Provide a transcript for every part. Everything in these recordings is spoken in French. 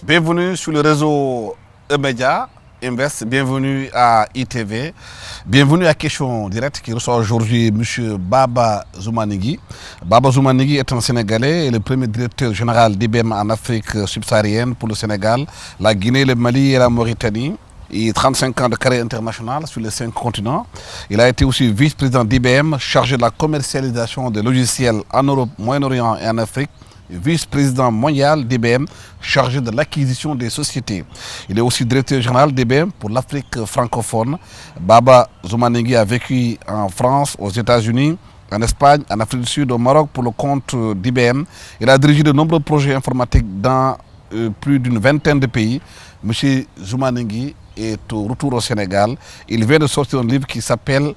Bienvenue sur le réseau E-Média Invest, bienvenue à ITV, bienvenue à Question Directe qui reçoit aujourd'hui M. Baba Zoumanigui. Baba Zoumanigui est un Sénégalais et le premier directeur général d'IBM en Afrique subsaharienne pour le Sénégal, la Guinée, le Mali et la Mauritanie. Il a 35 ans de carrière internationale sur les 5 continents. Il a été aussi vice-président d'IBM, chargé de la commercialisation des logiciels en Europe, Moyen-Orient et en Afrique. Vice-président mondial d'IBM, chargé de l'acquisition des sociétés. Il est aussi directeur général d'IBM pour l'Afrique francophone. Baba Zoumanigui a vécu en France, aux États-Unis, en Espagne, en Afrique du Sud, au Maroc pour le compte d'IBM. Il a dirigé de nombreux projets informatiques dans plus d'une vingtaine de pays. Monsieur Zoumanigui est au retour au Sénégal. Il vient de sortir un livre qui s'appelle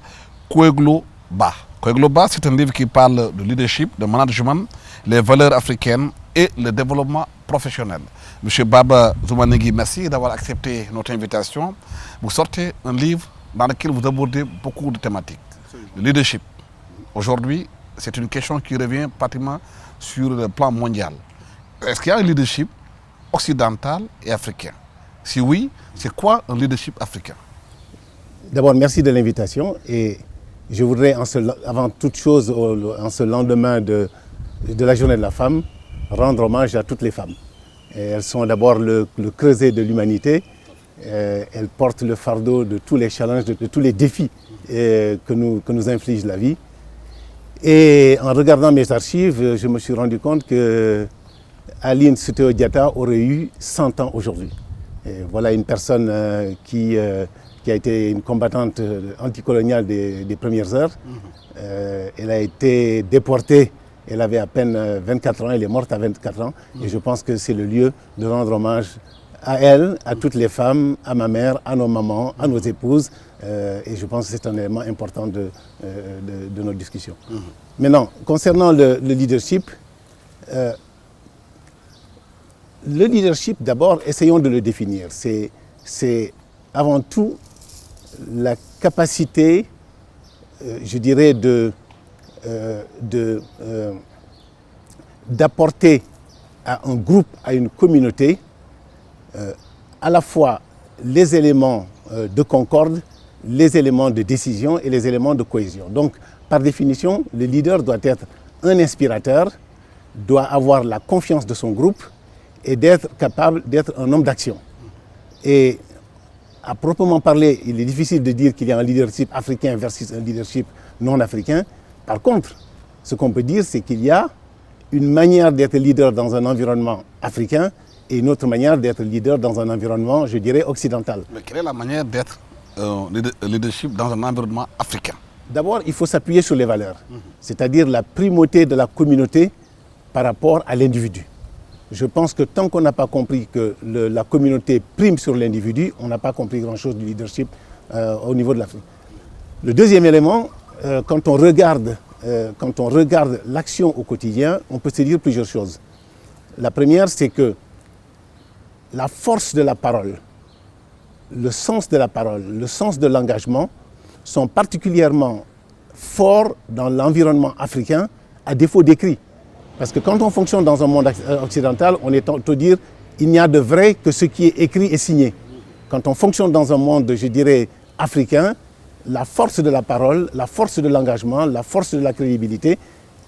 Kweglo Ba. Kweglo Ba, c'est un livre qui parle de leadership, de management, les valeurs africaines et le développement professionnel. Monsieur Baba Zoumanigui, merci d'avoir accepté notre invitation. Vous sortez un livre dans lequel vous abordez beaucoup de thématiques. Le leadership. Aujourd'hui, c'est une question qui revient pratiquement sur le plan mondial. Est-ce qu'il y a un leadership occidental et africain? Si oui, c'est quoi un leadership africain? D'abord, merci de l'invitation. Et je voudrais, avant toute chose, en ce lendemain de la journée de la femme, rendre hommage à toutes les femmes. Et elles sont d'abord le creuset de l'humanité. Elles portent le fardeau de tous les challenges, de tous les défis que nous inflige la vie. Et en regardant mes archives, je me suis rendu compte que Aline Sitoé Diatta aurait eu 100 ans aujourd'hui. Et voilà une personne qui a été une combattante anticoloniale des premières heures. Elle a été déportée. Elle avait à peine 24 ans, elle est morte à 24 ans. Et je pense que c'est le lieu de rendre hommage à elle, à toutes les femmes, à ma mère, à nos mamans, à nos épouses. Et je pense que c'est un élément important de notre discussion. Maintenant, concernant le leadership, d'abord, essayons de le définir. C'est avant tout la capacité, je dirais, d'apporter à un groupe, à une communauté, à la fois les éléments de concorde, les éléments de décision et les éléments de cohésion. Donc, par définition, le leader doit être un inspirateur, doit avoir la confiance de son groupe et d'être capable d'être un homme d'action. Et à proprement parler, il est difficile de dire qu'il y a un leadership africain versus un leadership non africain. Par contre, ce qu'on peut dire, c'est qu'il y a une manière d'être leader dans un environnement africain et une autre manière d'être leader dans un environnement, je dirais, occidental. Mais quelle est la manière d'être leadership dans un environnement africain? D'abord, il faut s'appuyer sur les valeurs, c'est-à-dire la primauté de la communauté par rapport à l'individu. Je pense que tant qu'on n'a pas compris que la communauté prime sur l'individu, on n'a pas compris grand-chose du leadership au niveau de l'Afrique. Le deuxième élément, quand on regarde l'action au quotidien, on peut se dire plusieurs choses. La première, c'est que la force de la parole, le sens de la parole, le sens de l'engagement sont particulièrement forts dans l'environnement africain à défaut d'écrit. Parce que quand on fonctionne dans un monde occidental, on est à dire il n'y a de vrai que ce qui est écrit et signé. Quand on fonctionne dans un monde, je dirais, africain, la force de la parole, la force de l'engagement, la force de la crédibilité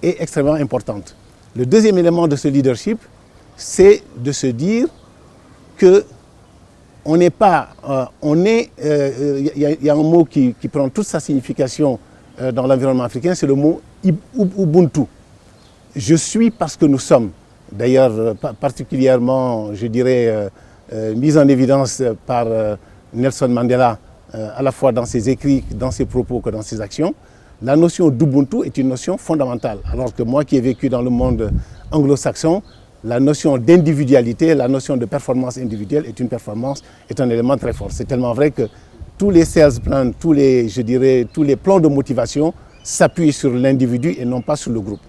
est extrêmement importante. Le deuxième élément de ce leadership, c'est de se dire que on n'est pas, il y a un mot qui prend toute sa signification dans l'environnement africain, c'est le mot Ubuntu. Je suis parce que nous sommes. D'ailleurs, particulièrement, je dirais, mise en évidence par Nelson Mandela, à la fois dans ses écrits, dans ses propos que dans ses actions. La notion d'Ubuntu est une notion fondamentale. Alors que moi qui ai vécu dans le monde anglo-saxon, la notion d'individualité, la notion de performance individuelle est un élément très fort. C'est tellement vrai que tous les sales plans, tous les plans de motivation s'appuient sur l'individu et non pas sur le groupe.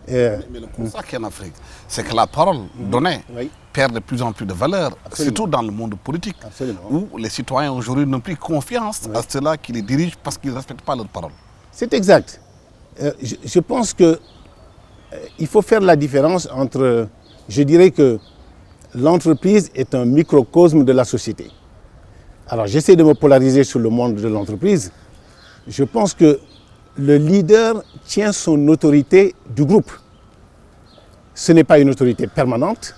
Mais le constat qu'il y a en Afrique, c'est que la parole donnée perd de plus en plus de valeur, surtout dans le monde politique, où les citoyens aujourd'hui n'ont plus confiance à ceux-là qui les dirigent parce qu'ils ne respectent pas leur parole. C'est exact. Je pense qu'il faut faire la différence entre, je dirais que l'entreprise est un microcosme de la société. Alors j'essaie de me polariser sur le monde de l'entreprise. Je pense que le leader tient son autorité du groupe. Ce n'est pas une autorité permanente,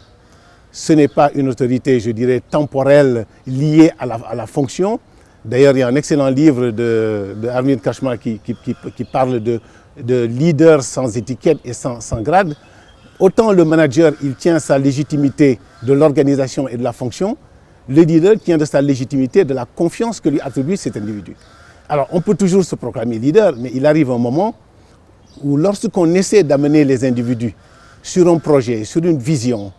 ce n'est pas une autorité, je dirais, temporelle liée à la fonction. D'ailleurs, il y a un excellent livre de Arvind Kashmar qui parle de leader sans étiquette et sans grade. Autant le manager, il tient sa légitimité de l'organisation et de la fonction, le leader tient de sa légitimité de la confiance que lui attribue cet individu. Alors, on peut toujours se proclamer leader, mais il arrive un moment où lorsqu'on essaie d'amener les individus sur un projet, sur une vision,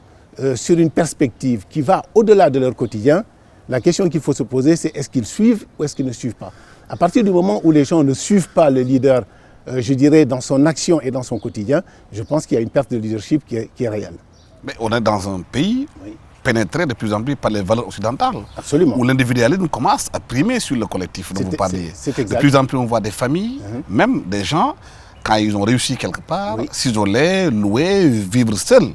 sur une perspective qui va au-delà de leur quotidien, la question qu'il faut se poser, c'est est-ce qu'ils suivent ou est-ce qu'ils ne suivent pas? À partir du moment où les gens ne suivent pas le leader, je dirais, dans son action et dans son quotidien, je pense qu'il y a une perte de leadership qui est réelle. Mais on est dans un pays pénétré de plus en plus par les valeurs occidentales. Absolument. Où l'individualisme commence à primer sur le collectif dont vous parliez. C'est exact. De plus en plus, on voit des familles, même des gens, quand ils ont réussi quelque part, s'isoler, louer, vivre seuls.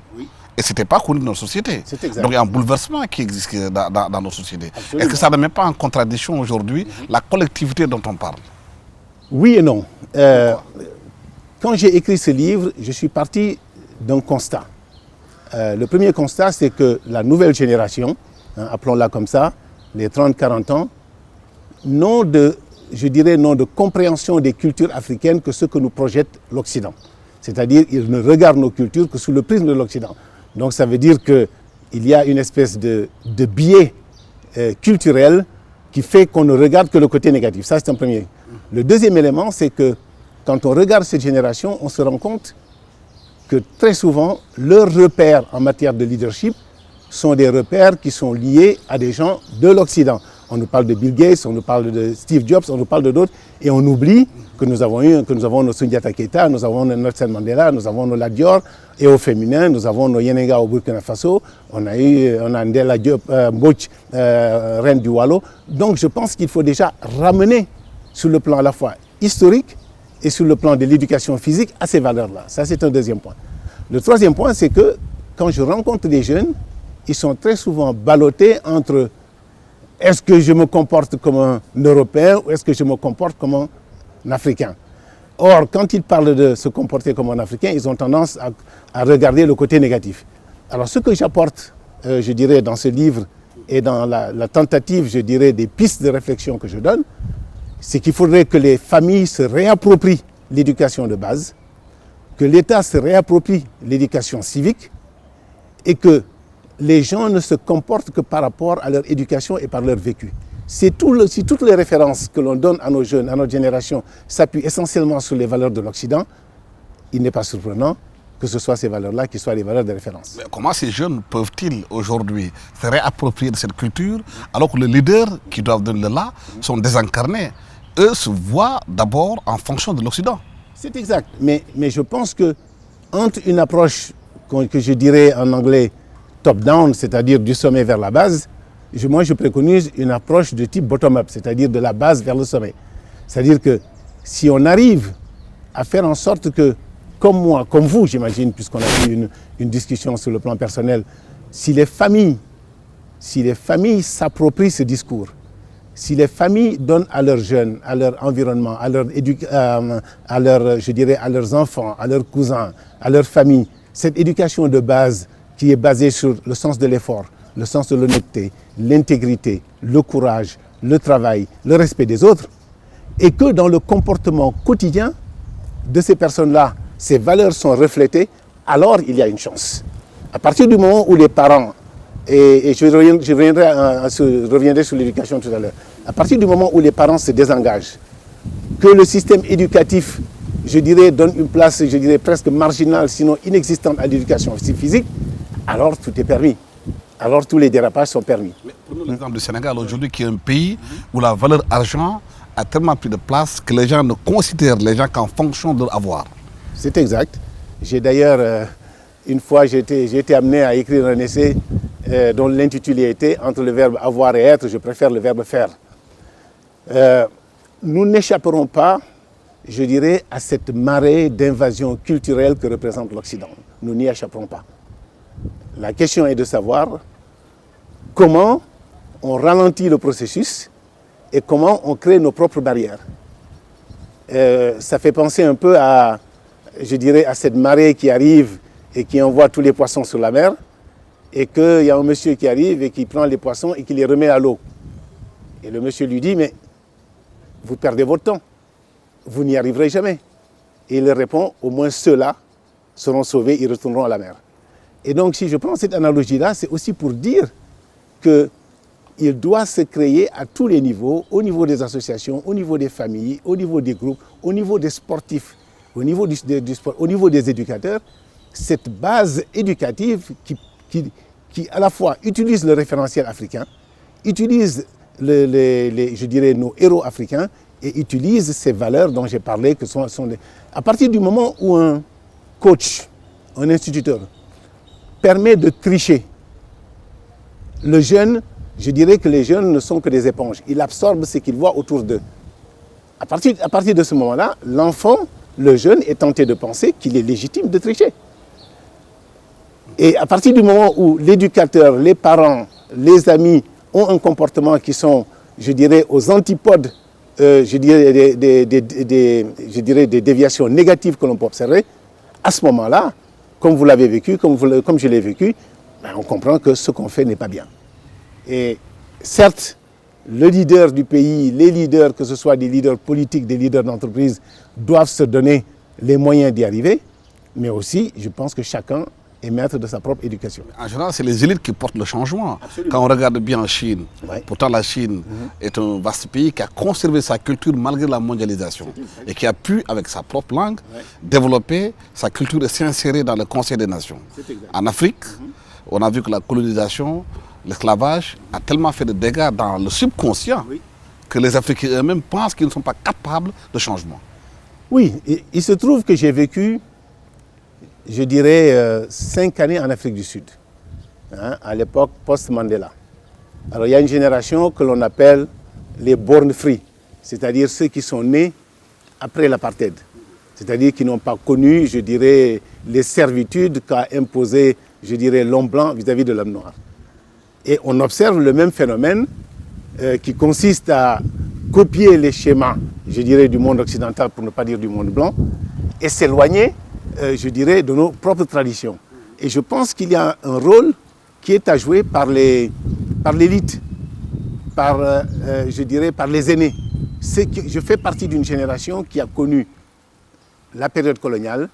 Et ce n'était pas connu dans notre société. Donc il y a un bouleversement qui existe dans nos sociétés. Est-ce que ça ne met pas en contradiction aujourd'hui la collectivité dont on parle? Oui et non. Quand j'ai écrit ce livre, je suis parti d'un constat. Le premier constat, c'est que la nouvelle génération, appelons-la comme ça, les 30-40 ans, n'ont de compréhension des cultures africaines que ce que nous projette l'Occident. C'est-à-dire qu'ils ne regardent nos cultures que sous le prisme de l'Occident. Donc ça veut dire qu'il y a une espèce de biais culturel qui fait qu'on ne regarde que le côté négatif. Ça, c'est un premier. Le deuxième élément, c'est que quand on regarde cette génération, on se rend compte que très souvent, leurs repères en matière de leadership sont des repères qui sont liés à des gens de l'Occident. On nous parle de Bill Gates, on nous parle de Steve Jobs, on nous parle de d'autres, et on oublie que nous avons nos Sundiata Keita, nous avons nos Nelson Mandela, nous avons nos Lat Dior, et au féminin, nous avons nos Yenenga au Burkina Faso, on a Ndella Diop, Mbouch, reine du Wallo. Donc je pense qu'il faut déjà ramener sur le plan à la fois historique et sur le plan de l'éducation physique à ces valeurs-là. Ça, c'est un deuxième point. Le troisième point, c'est que quand je rencontre des jeunes, ils sont très souvent ballottés entre est-ce que je me comporte comme un Européen ou est-ce que je me comporte comme un Africain. Or, quand ils parlent de se comporter comme un Africain, ils ont tendance à regarder le côté négatif. Alors, ce que j'apporte, je dirais, dans ce livre et dans la tentative, je dirais, des pistes de réflexion que je donne, c'est qu'il faudrait que les familles se réapproprient l'éducation de base, que l'État se réapproprie l'éducation civique et que les gens ne se comportent que par rapport à leur éducation et par leur vécu. Si toutes les références que l'on donne à nos jeunes, à notre génération, s'appuient essentiellement sur les valeurs de l'Occident, il n'est pas surprenant que ce soit ces valeurs-là qui soient les valeurs de référence. Mais comment ces jeunes peuvent-ils aujourd'hui se réapproprier de cette culture alors que les leaders qui doivent donner là sont désincarnés? Eux se voient d'abord en fonction de l'Occident. C'est exact, mais je pense que entre une approche que je dirais en anglais top-down, c'est-à-dire du sommet vers la base, moi je préconise une approche de type bottom-up, c'est-à-dire de la base vers le sommet. C'est-à-dire que si on arrive à faire en sorte que, comme moi, comme vous, j'imagine, puisqu'on a eu une discussion sur le plan personnel, si les familles s'approprient ce discours, si les familles donnent à leurs jeunes, à leur environnement, à leurs enfants, à leurs cousins, à leur famille, cette éducation de base qui est basée sur le sens de l'effort, le sens de l'honnêteté, l'intégrité, le courage, le travail, le respect des autres, et que dans le comportement quotidien de ces personnes-là, ces valeurs sont reflétées, alors il y a une chance. À partir du moment où les parents, et je reviendrai sur l'éducation tout à l'heure, à partir du moment où les parents se désengagent, que le système éducatif, je dirais, donne une place, je dirais, presque marginale, sinon inexistante à l'éducation physique, alors tout est permis. alors tous les dérapages sont permis. Mais prenons l'exemple du Sénégal aujourd'hui, qui est un pays où la valeur argent a tellement pris de place que les gens ne considèrent les gens qu'en fonction de leur avoir. C'est exact. J'ai d'ailleurs, une fois, j'ai été amené à écrire un essai dont l'intitulé était « Entre le verbe avoir et être, je préfère le verbe faire ». Nous n'échapperons pas, je dirais, à cette marée d'invasion culturelle que représente l'Occident. Nous n'y échapperons pas. La question est de savoir comment on ralentit le processus et comment on crée nos propres barrières. Ça fait penser un peu à, je dirais, à cette marée qui arrive et qui envoie tous les poissons sur la mer, et qu'il y a un monsieur qui arrive et qui prend les poissons et qui les remet à l'eau. Et le monsieur lui dit, mais vous perdez votre temps, vous n'y arriverez jamais. Et il répond, au moins ceux-là seront sauvés, ils retourneront à la mer. Et donc si je prends cette analogie-là, c'est aussi pour dire qu'il doit se créer à tous les niveaux, au niveau des associations, au niveau des familles, au niveau des groupes, au niveau des sportifs, au niveau du sport, au niveau des éducateurs, cette base éducative qui à la fois utilise le référentiel africain, utilise je dirais nos héros africains et utilise ces valeurs dont j'ai parlé. À partir du moment où un coach, un instituteur, permet de tricher, le jeune, je dirais que les jeunes ne sont que des éponges. Ils absorbent ce qu'ils voient autour d'eux. À partir de ce moment-là, l'enfant, le jeune, est tenté de penser qu'il est légitime de tricher. Et à partir du moment où l'éducateur, les parents, les amis ont un comportement qui sont, je dirais, aux antipodes, je dirais des déviations négatives que l'on peut observer, à ce moment-là, comme vous l'avez vécu, comme je l'ai vécu, ben on comprend que ce qu'on fait n'est pas bien. Et certes, le leader du pays, les leaders, que ce soit des leaders politiques, des leaders d'entreprise, doivent se donner les moyens d'y arriver, mais aussi, je pense que chacun est maître de sa propre éducation. En général, c'est les élites qui portent le changement. Absolument. Quand on regarde bien en Chine, Ouais. pourtant la Chine est un vaste pays qui a conservé sa culture malgré la mondialisation et qui a pu, avec sa propre langue, développer sa culture et s'insérer dans le Conseil des Nations. En Afrique, on a vu que la colonisation, l'esclavage a tellement fait de dégâts dans le subconscient que les Africains eux-mêmes pensent qu'ils ne sont pas capables de changement. Oui, il se trouve que j'ai vécu, je dirais, 5 années en Afrique du Sud, hein, à l'époque post-Mandela. Alors il y a une génération que l'on appelle les born free, c'est-à-dire ceux qui sont nés après l'apartheid, c'est-à-dire qui n'ont pas connu, je dirais, les servitudes qu'a imposé, je dirais, l'homme blanc vis-à-vis de l'homme noir. Et on observe le même phénomène qui consiste à copier les schémas, je dirais, du monde occidental, pour ne pas dire du monde blanc, et s'éloigner, je dirais, de nos propres traditions. Et je pense qu'il y a un rôle qui est à jouer par l'élite, je dirais, par les aînés. Je fais partie d'une génération qui a connu la période coloniale,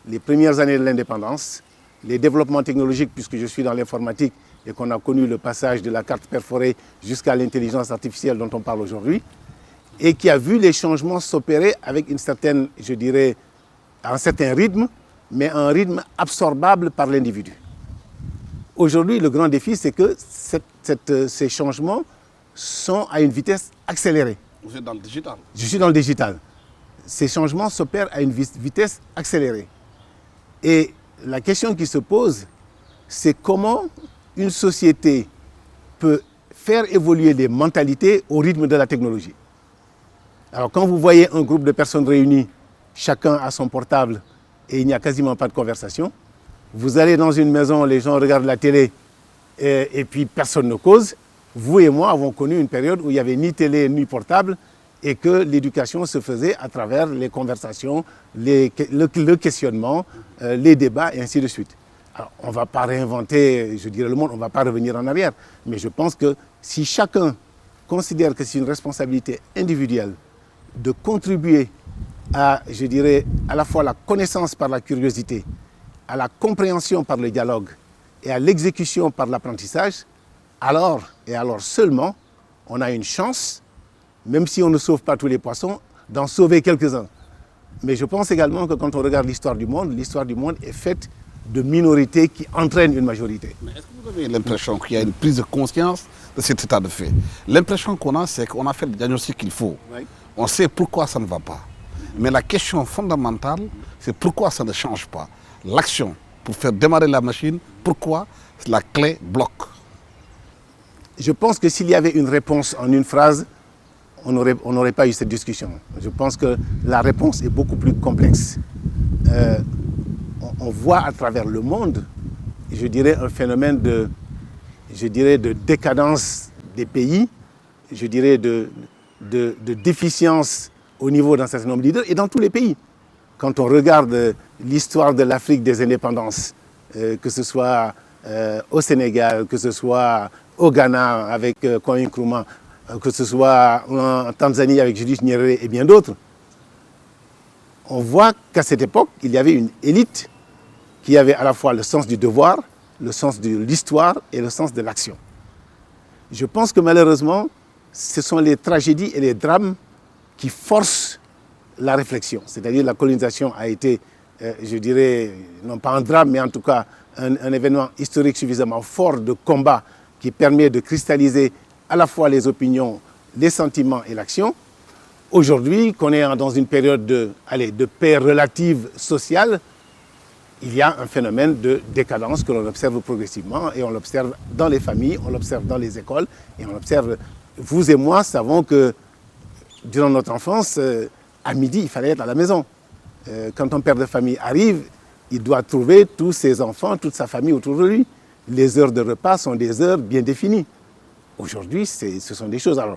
les premières années de l'indépendance, les développements technologiques, puisque je suis dans l'informatique, et qu'on a connu le passage de la carte perforée jusqu'à l'intelligence artificielle dont on parle aujourd'hui, et qui a vu les changements s'opérer avec une certaine, je dirais, un certain rythme, mais un rythme absorbable par l'individu. Aujourd'hui, le grand défi, c'est que ces changements sont à une vitesse accélérée. Vous êtes dans le digital. Je suis dans le digital. Ces changements s'opèrent à une vitesse accélérée. Et la question qui se pose, c'est comment une société peut faire évoluer les mentalités au rythme de la technologie. Alors quand vous voyez un groupe de personnes réunies, chacun a son portable et il n'y a quasiment pas de conversation, vous allez dans une maison, les gens regardent la télé et puis personne ne cause. Vous et moi avons connu une période où il n'y avait ni télé ni portable et que l'éducation se faisait à travers les conversations, le questionnement, les débats et ainsi de suite. Alors, on ne va pas réinventer, je dirais, le monde, on ne va pas revenir en arrière. Mais je pense que si chacun considère que c'est une responsabilité individuelle de contribuer à, je dirais, à la fois la connaissance par la curiosité, à la compréhension par le dialogue et à l'exécution par l'apprentissage, alors, et alors seulement, on a une chance, même si on ne sauve pas tous les poissons, d'en sauver quelques-uns. Mais je pense également que quand on regarde l'histoire du monde est faite de minorité qui entraîne une majorité. Mais est-ce que vous avez l'impression qu'il y a une prise de conscience de cet état de fait? L'impression qu'on a, c'est qu'on a fait le diagnostic qu'il faut. Oui. On sait pourquoi ça ne va pas. Mais la question fondamentale, c'est pourquoi ça ne change pas. L'action, pour faire démarrer la machine, pourquoi la clé bloque? Je pense que s'il y avait une réponse en une phrase, on n'aurait pas eu cette discussion. Je pense que la réponse est beaucoup plus complexe. On voit à travers le monde, je dirais, un phénomène de décadence des pays, je dirais de déficience au niveau d'un certain nombre de leaders et dans tous les pays. Quand on regarde l'histoire de l'Afrique des indépendances, que ce soit au Sénégal, que ce soit au Ghana avec Kwame Nkrumah, que ce soit en Tanzanie avec Julius Nyerere et bien d'autres, on voit qu'à cette époque, il y avait une élite qui avait à la fois le sens du devoir, le sens de l'histoire et le sens de l'action. Je pense que malheureusement, ce sont les tragédies et les drames qui forcent la réflexion. C'est-à-dire la colonisation a été, je dirais, non pas un drame, mais en tout cas un événement historique suffisamment fort de combat qui permet de cristalliser à la fois les opinions, les sentiments et l'action. Aujourd'hui, qu'on est dans une période de paix relative sociale, il y a un phénomène de décadence que l'on observe progressivement et on l'observe dans les familles, on l'observe dans les écoles et on observe. Vous et moi savons que durant notre enfance, à midi, il fallait être à la maison. Quand un père de famille arrive, il doit trouver tous ses enfants, toute sa famille autour de lui. Les heures de repas sont des heures bien définies. Aujourd'hui, ce sont des choses. Alors,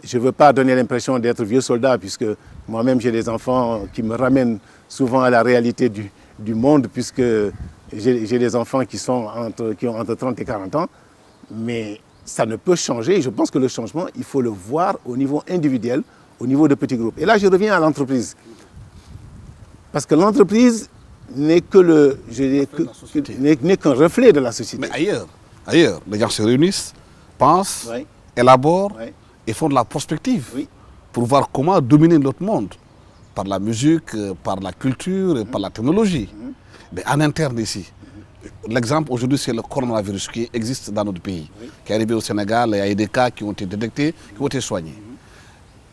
je ne veux pas donner l'impression d'être vieux soldat, puisque moi-même j'ai des enfants qui me ramènent souvent à la réalité du monde, puisque j'ai des enfants qui ont entre 30 et 40 ans. Mais ça ne peut changer. Je pense que le changement, il faut le voir au niveau individuel, au niveau de petits groupes. Et là, je reviens à l'entreprise. Parce que l'entreprise n'est que n'est qu'un reflet de la société. Mais ailleurs, les gens se réunissent, pensent, Oui. élaborent Oui. et font de la prospective Oui. pour voir comment dominer notre monde par la musique, par la culture, et par la technologie. Mais en interne ici, l'exemple aujourd'hui, c'est le coronavirus qui existe dans notre pays, qui est arrivé au Sénégal, et il y a eu des cas qui ont été détectés, qui ont été soignés.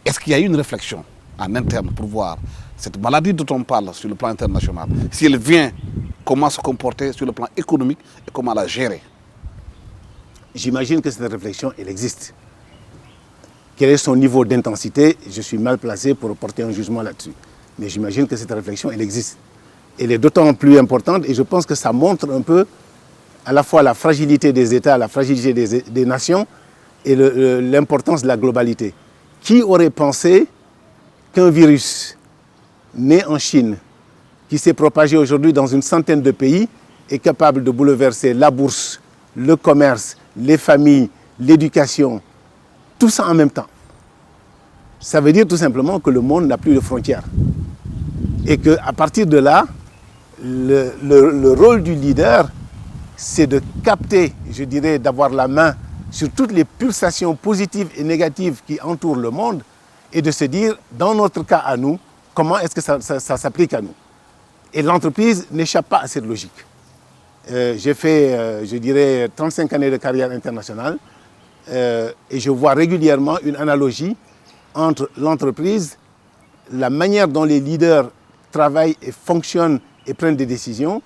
Est-ce qu'il y a eu une réflexion en interne pour voir cette maladie dont on parle sur le plan international, si elle vient, comment se comporter sur le plan économique et comment la gérer? J'imagine que cette réflexion, elle existe. Quel est son niveau d'intensité? Je suis mal placé pour porter un jugement là-dessus. Mais j'imagine que cette réflexion, elle existe. Elle est d'autant plus importante et je pense que ça montre un peu à la fois la fragilité des États, la fragilité des nations et l'importance de la globalité. Qui aurait pensé qu'un virus né en Chine, qui s'est propagé aujourd'hui dans une centaine de pays, est capable de bouleverser la bourse, le commerce, les familles, l'éducation, tout ça en même temps? Ça veut dire tout simplement que le monde n'a plus de frontières. Et qu'à partir de là, le rôle du leader, c'est de capter, je dirais, d'avoir la main sur toutes les pulsations positives et négatives qui entourent le monde et de se dire, dans notre cas à nous, comment est-ce que ça s'applique à nous? Et l'entreprise n'échappe pas à cette logique. J'ai fait, je dirais, 35 années de carrière internationale et je vois régulièrement une analogie entre l'entreprise, la manière dont les leaders travaillent et fonctionnent et prennent des décisions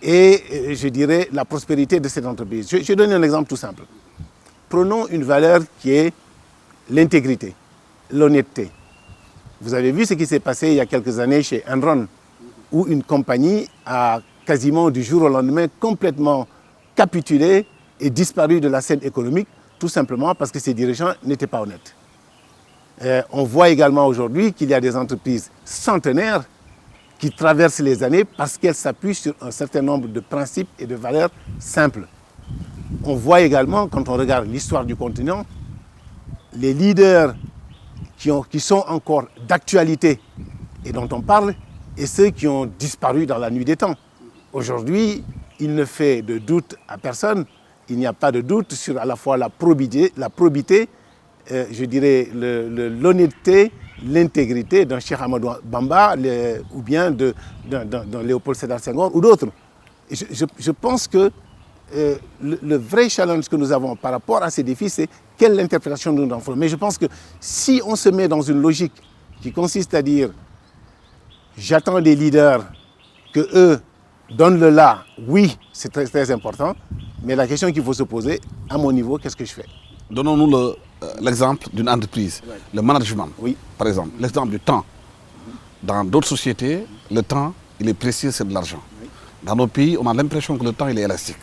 et, je dirais, la prospérité de cette entreprise. Je donne un exemple tout simple. Prenons une valeur qui est l'intégrité, l'honnêteté. Vous avez vu ce qui s'est passé il y a quelques années chez Enron, où une compagnie a quasiment du jour au lendemain complètement capitulé et disparu de la scène économique, tout simplement parce que ses dirigeants n'étaient pas honnêtes. On voit également aujourd'hui qu'il y a des entreprises centenaires qui traversent les années parce qu'elles s'appuient sur un certain nombre de principes et de valeurs simples. On voit également, quand on regarde l'histoire du continent, les leaders qui sont encore d'actualité et dont on parle, et ceux qui ont disparu dans la nuit des temps. Aujourd'hui, il ne fait de doute à personne, il n'y a pas de doute sur à la fois la probité, je dirais l'honnêteté, l'intégrité d'un Cheikh Ahmadou Bamba ou bien d'un Léopold Sédar Senghor ou d'autres. Je pense que le vrai challenge que nous avons par rapport à ces défis, c'est quelle interprétation nous en faisons. Mais je pense que si on se met dans une logique qui consiste à dire j'attends des leaders que eux donnent le là, oui, c'est très, très important, mais la question qu'il faut se poser, à mon niveau, qu'est-ce que je fais? Donnons-nous l'exemple d'une entreprise, le management, Oui. par exemple, l'exemple du temps. Dans d'autres sociétés, le temps, il est précieux, c'est de l'argent. Dans nos pays, on a l'impression que le temps, il est élastique.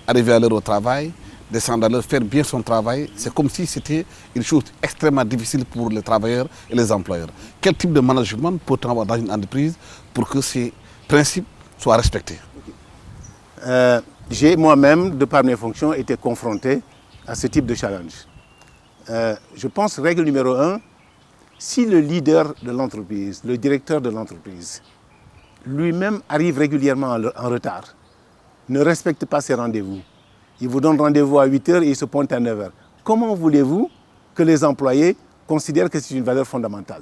Arriver à l'heure au travail, descendre à l'heure, faire bien son travail, c'est comme si c'était une chose extrêmement difficile pour les travailleurs et les employeurs. Quel type de management peut-on avoir dans une entreprise pour que ces principes soient respectés? J'ai moi-même, de par mes fonctions, été confronté à ce type de challenge. Je pense, règle numéro 1, si le leader de l'entreprise, le directeur de l'entreprise, lui-même arrive régulièrement en retard, ne respecte pas ses rendez-vous, il vous donne rendez-vous à 8 h et il se pointe à 9 h. Comment voulez-vous que les employés considèrent que c'est une valeur fondamentale?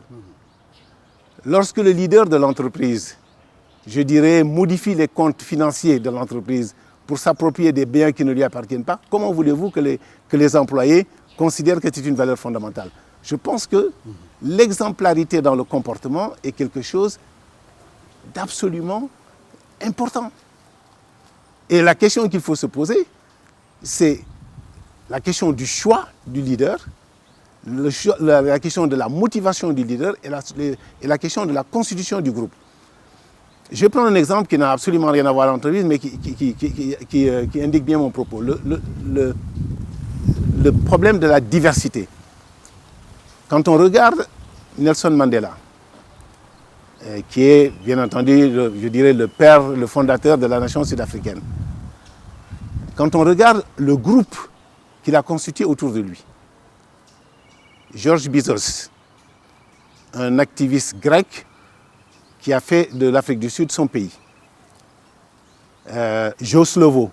Lorsque le leader de l'entreprise, je dirais, modifie les comptes financiers de l'entreprise pour s'approprier des biens qui ne lui appartiennent pas, comment voulez-vous que les employés considèrent que c'est une valeur fondamentale? Je pense que l'exemplarité dans le comportement est quelque chose d'absolument important. Et la question qu'il faut se poser, c'est la question du choix du leader, la question de la motivation du leader et la question de la constitution du groupe. Je vais prendre un exemple qui n'a absolument rien à voir avec l'entreprise, mais qui indique bien mon propos. Le problème de la diversité. Quand on regarde Nelson Mandela, qui est bien entendu, je dirais, le père, le fondateur de la nation sud-africaine, quand on regarde le groupe qu'il a constitué autour de lui, George Bizos, un activiste grec qui a fait de l'Afrique du Sud son pays. Joe Slovo,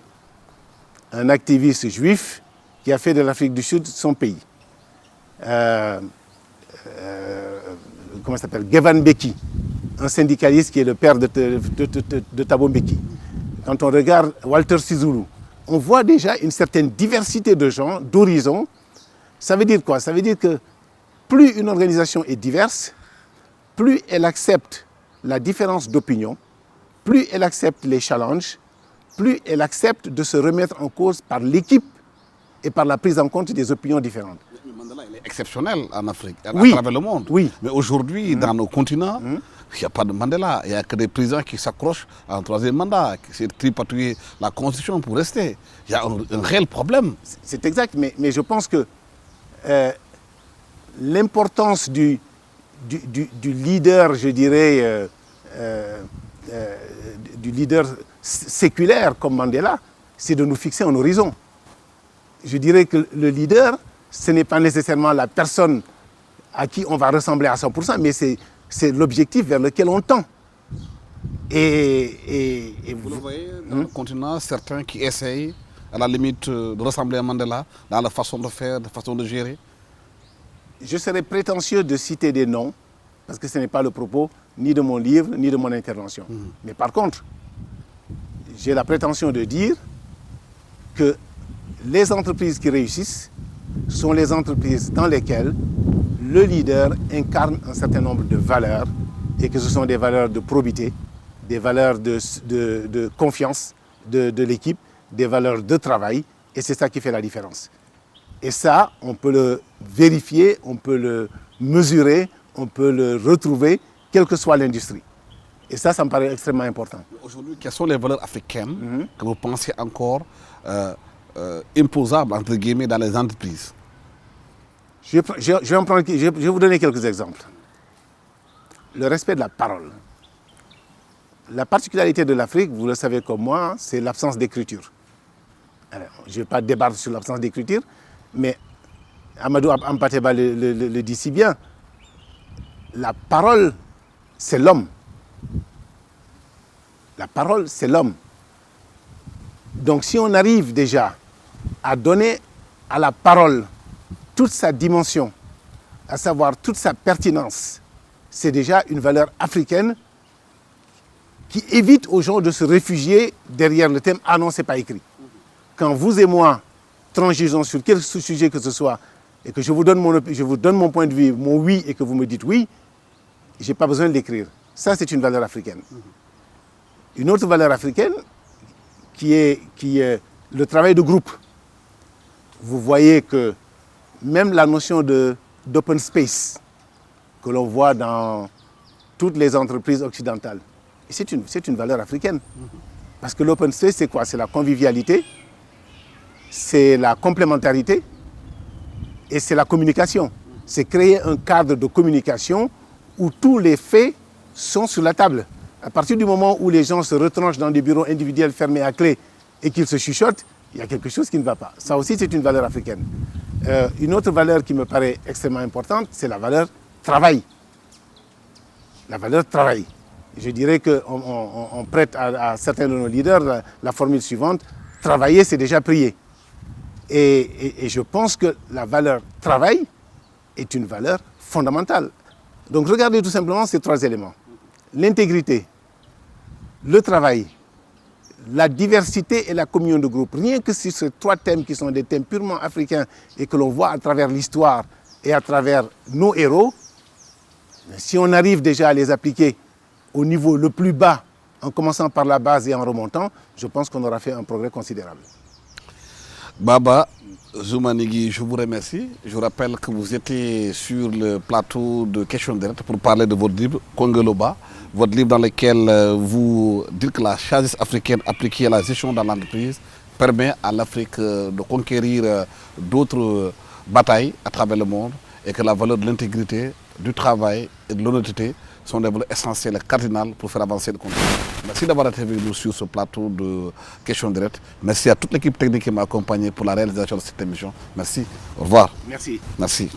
un activiste juif qui a fait de l'Afrique du Sud son pays. Comment ça s'appelle? Govan Mbeki, un syndicaliste qui est le père de Thabo Mbeki. Quand on regarde Walter Sisulu, on voit déjà une certaine diversité de gens, d'horizons. Ça veut dire quoi? Ça veut dire que plus une organisation est diverse, plus elle accepte la différence d'opinion, plus elle accepte les challenges, plus elle accepte de se remettre en cause par l'équipe et par la prise en compte des opinions différentes. Mais Mandela, il est exceptionnel en Afrique, à Oui. travers le monde. Oui. Mais aujourd'hui, dans nos continents, il n'y a pas de Mandela. Il n'y a que des présidents qui s'accrochent à un troisième mandat, qui essaient de tripatouiller la Constitution pour rester. Il y a un réel problème. C'est exact, mais je pense que l'importance du leader, je dirais, du leader séculaire comme Mandela, c'est de nous fixer un horizon. Je dirais que le leader, ce n'est pas nécessairement la personne à qui on va ressembler à 100%, mais c'est l'objectif vers lequel on tend. Et Vous le voyez dans le continent, certains qui essayent, à la limite, de ressembler à Mandela dans la façon de faire, la façon de gérer. Je serais prétentieux de citer des noms, parce que ce n'est pas le propos ni de mon livre, ni de mon intervention. Mais par contre, j'ai la prétention de dire que les entreprises qui réussissent sont les entreprises dans lesquelles le leader incarne un certain nombre de valeurs, et que ce sont des valeurs de probité, des valeurs de confiance de l'équipe, des valeurs de travail, et c'est ça qui fait la différence. Et ça, on peut le vérifier, on peut le mesurer, on peut le retrouver, quelle que soit l'industrie. Et ça me paraît extrêmement important. Aujourd'hui, quelles sont les valeurs africaines que vous pensez encore imposables, entre guillemets, dans les entreprises? Je vais vous donner quelques exemples. Le respect de la parole. La particularité de l'Afrique, vous le savez comme moi, c'est l'absence d'écriture. Alors, je ne vais pas débattre sur l'absence d'écriture, mais Amadou Ampateba le dit si bien. La parole, c'est l'homme. La parole, c'est l'homme. Donc si on arrive déjà à donner à la parole toute sa dimension, à savoir toute sa pertinence, c'est déjà une valeur africaine qui évite aux gens de se réfugier derrière le thème « Ah non, c'est pas écrit ». Quand vous et moi transigeons sur quel sujet que ce soit et que je vous donne mon point de vue, mon oui, et que vous me dites oui, je n'ai pas besoin de l'écrire. Ça, c'est une valeur africaine. Une autre valeur africaine qui est le travail de groupe. Vous voyez que même la notion d'open space que l'on voit dans toutes les entreprises occidentales, c'est une valeur africaine. Parce que l'open space, c'est quoi? C'est la convivialité, c'est la complémentarité et c'est la communication. C'est créer un cadre de communication où tous les faits sont sur la table. À partir du moment où les gens se retranchent dans des bureaux individuels fermés à clé et qu'ils se chuchotent, il y a quelque chose qui ne va pas. Ça aussi, c'est une valeur africaine. Une autre valeur qui me paraît extrêmement importante, c'est la valeur travail. La valeur travail. Je dirais qu'on prête à certains de nos leaders la formule suivante: travailler, c'est déjà prier. Et je pense que la valeur travail est une valeur fondamentale. Donc regardez tout simplement ces trois éléments. L'intégrité, le travail, la diversité et la communion de groupe. Rien que sur ces trois thèmes qui sont des thèmes purement africains et que l'on voit à travers l'histoire et à travers nos héros, si on arrive déjà à les appliquer au niveau le plus bas, en commençant par la base et en remontant, je pense qu'on aura fait un progrès considérable. Baba Zoumanigui, je vous remercie. Je rappelle que vous étiez sur le plateau de Questions directes pour parler de votre livre Kongeloba, votre livre dans lequel vous dites que la sagesse africaine appliquée à la gestion dans l'entreprise permet à l'Afrique de conquérir d'autres batailles à travers le monde et que la valeur de l'intégrité, du travail et de l'honnêteté sont des valeurs essentielles et cardinales pour faire avancer le continent. Merci d'avoir été avec nous sur ce plateau de Questions directes. Merci à toute l'équipe technique qui m'a accompagné pour la réalisation de cette émission. Merci. Au revoir. Merci. Merci.